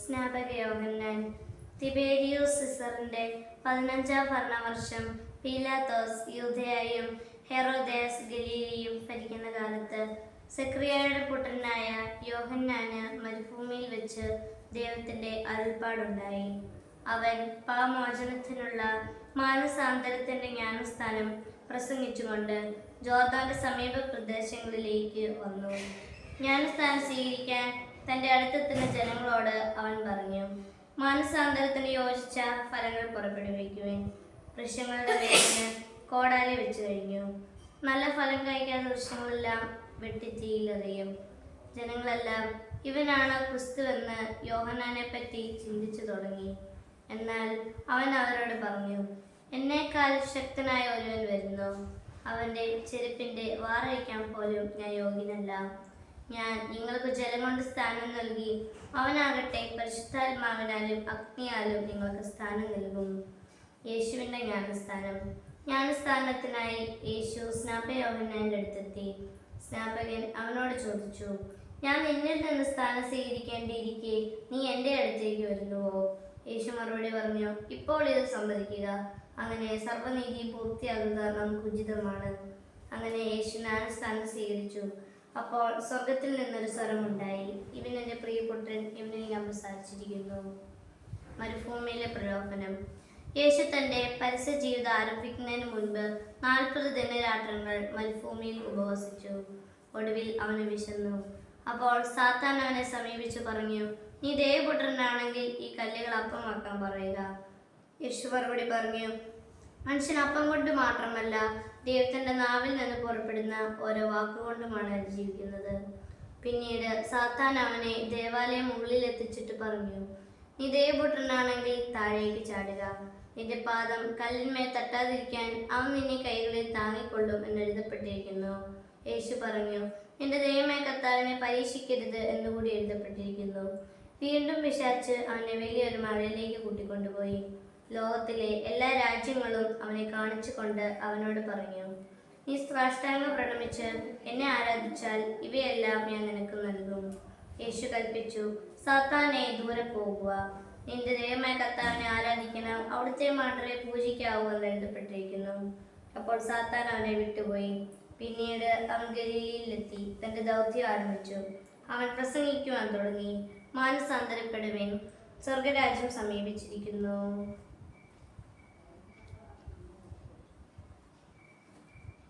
സ്നാപക യോഹന്നാൻ. തിബേരിയൂസ് സിസറിന്റെ 15-ാം ഭരണവർഷം പീലാത്തോസ് യൂദയായും ഹെറോദേസ് ഗലീലയും ഭരിക്കുന്ന കാലത്ത് സെക്രിയായുടെ പുത്രനായ യോഹന്നാന് മരുഭൂമിയിൽ വെച്ച് ദൈവത്തിന്റെ അരുൾപ്പാടുണ്ടായി. അവൻ പാപമോചനത്തിനുള്ള മാനസാന്തരത്തിന്റെ ജ്ഞാനസ്നാനം പ്രസംഗിച്ചുകൊണ്ട് ജോർദാന്റെ സമീപ പ്രദേശങ്ങളിലേക്ക് വന്നു. ജ്ഞാനസ്നാനം സ്വീകരിക്കാൻ തന്റെ അടുത്തെത്തുന്ന ജനങ്ങളോട് അവൻ പറഞ്ഞു, മാനസാന്തരത്തിന് യോജിച്ച ഫലങ്ങൾ പുറപ്പെടുവിക്കുവാൻ. വൃക്ഷങ്ങളുടെ വേരിന് കോടാലി വെച്ചു കഴിഞ്ഞു. നല്ല ഫലം കായ്ക്കാത്ത വൃക്ഷങ്ങളെല്ലാം വെട്ടിത്തീയിലെറിയും. ജനങ്ങളെല്ലാം ഇവനാണ് ക്രിസ്തുവെന്ന് യോഹന്നാനെ പറ്റി ചിന്തിച്ചു തുടങ്ങി. എന്നാൽ അവൻ അവരോട് പറഞ്ഞു, എന്നേക്കാൾ ശക്തനായ ഒരുവൻ വരുന്നു. അവന്റെ ചെരുപ്പിന്റെ വാറഴിക്കാൻ പോലും ഞാൻ യോഗ്യനല്ല. ഞാൻ നിങ്ങൾക്ക് ജലം കൊണ്ട് സ്ഥാനം നൽകി, അവനാകട്ടെ പരിശുദ്ധാത്മാവിനാലും അഗ്നിയാലും നിങ്ങൾക്ക് സ്ഥാനം നൽകും. യേശുവിന്റെ ജ്ഞാനസ്ഥാനം. ജ്ഞാനസ്ഥാനത്തിനായി യേശു സ്നാപക യോഹന്നാന്റെ അടുത്തെത്തി. സ്നാപകൻ അവനോട് ചോദിച്ചു, ഞാൻ നിന്നിൽ നിന്ന് സ്ഥാനം സ്വീകരിക്കേണ്ടിയിരിക്കെ നീ എൻ്റെ അടുത്തേക്ക് വരുന്നുവോ? യേശു മറുപടി പറഞ്ഞു, ഇപ്പോൾ ഇത് സമ്മതിക്കുക. അങ്ങനെ സർവ്വനീതി പൂർത്തിയാകുക നമുക്ക് ഉചിതമാണ്. അങ്ങനെ യേശു ജ്ഞാനസ്ഥാനം സ്വീകരിച്ചു. അപ്പോൾ സ്വർഗത്തിൽ നിന്നൊരു സ്വരമുണ്ടായി, ഇവൻ എൻ്റെ പ്രിയപുത്രൻ, ഇവനെ ഞാൻ പ്രസാദിച്ചിരിക്കുന്നു. മരുഭൂമിയിലെ പ്രലോഭനം. യേശു തന്റെ പരസ്യ ജീവിതം ആരംഭിക്കുന്നതിന് മുൻപ് 40 ദിനരാത്രങ്ങൾ മരുഭൂമിയിൽ ഉപവസിച്ചു. ഒടുവിൽ അവന് വിശന്നു. അപ്പോൾ സാത്താൻ അവനെ സമീപിച്ചു പറഞ്ഞു, നീ ദൈവപുത്രനാണെങ്കിൽ ഈ കല്ലുകൾ അപ്പമാക്കാൻ പറയുക. യേശു മറുപടി പറഞ്ഞു, മനുഷ്യൻ അപ്പം കൊണ്ട് മാത്രമല്ല ദൈവത്തിന്റെ നാവിൽ നിന്ന് പുറപ്പെടുന്ന ഓരോ വാക്കുകൊണ്ടുമാണ് ജീവിക്കുന്നത്. പിന്നീട് സാത്താൻ അവനെ ദേവാലയം മുകളിലെത്തിച്ചിട്ട് പറഞ്ഞു, നീ ദൈവപുത്രനാണെങ്കിൽ താഴേക്ക് ചാടുക. നിന്റെ പാദം കല്ലിന്മേൽ തട്ടാതിരിക്കാൻ അവൻ നിന്നെ കൈകളിൽ താങ്ങിക്കൊള്ളും എന്നെഴുതപ്പെട്ടിരിക്കുന്നു. യേശു പറഞ്ഞു, നിന്റെ ദൈവമായ കർത്താവിനെ പരീക്ഷിക്കരുത് എന്നുകൂടി എഴുതപ്പെട്ടിരിക്കുന്നു. വീണ്ടും പിശാച് അവനെ വലിയൊരു മലയിലേക്ക് കൂട്ടിക്കൊണ്ടുപോയി. ലോകത്തിലെ എല്ലാ രാജ്യങ്ങളും അവനെ കാണിച്ചുകൊണ്ട് അവനോട് പറഞ്ഞു, നീ സാഷ്ടാംഗം പ്രണമിച്ച് എന്നെ ആരാധിച്ചാൽ ഇവയെല്ലാം ഞാൻ നിനക്ക് നൽകും. യേശു കൽപ്പിച്ചു, സാത്താനെ ദൂരെ പോകുക. നിന്റെ ദൈവമായ കർത്താവിനെ ആരാധിക്കണം, അവിടുത്തെ മാത്രമേ പൂജിക്കാവൂ എന്ന് എഴുതപ്പെട്ടിരിക്കുന്നു. അപ്പോൾ സാത്താൻ അവനെ വിട്ടുപോയി. പിന്നീട് അവൻ ഗലീലയിലെത്തി തന്റെ ദൗത്യം ആരംഭിച്ചു. അവൻ പ്രസംഗിക്കുവാൻ തുടങ്ങി, മാനസാന്തരപ്പെടുവിൻ, സ്വർഗരാജ്യം സമീപിച്ചിരിക്കുന്നു.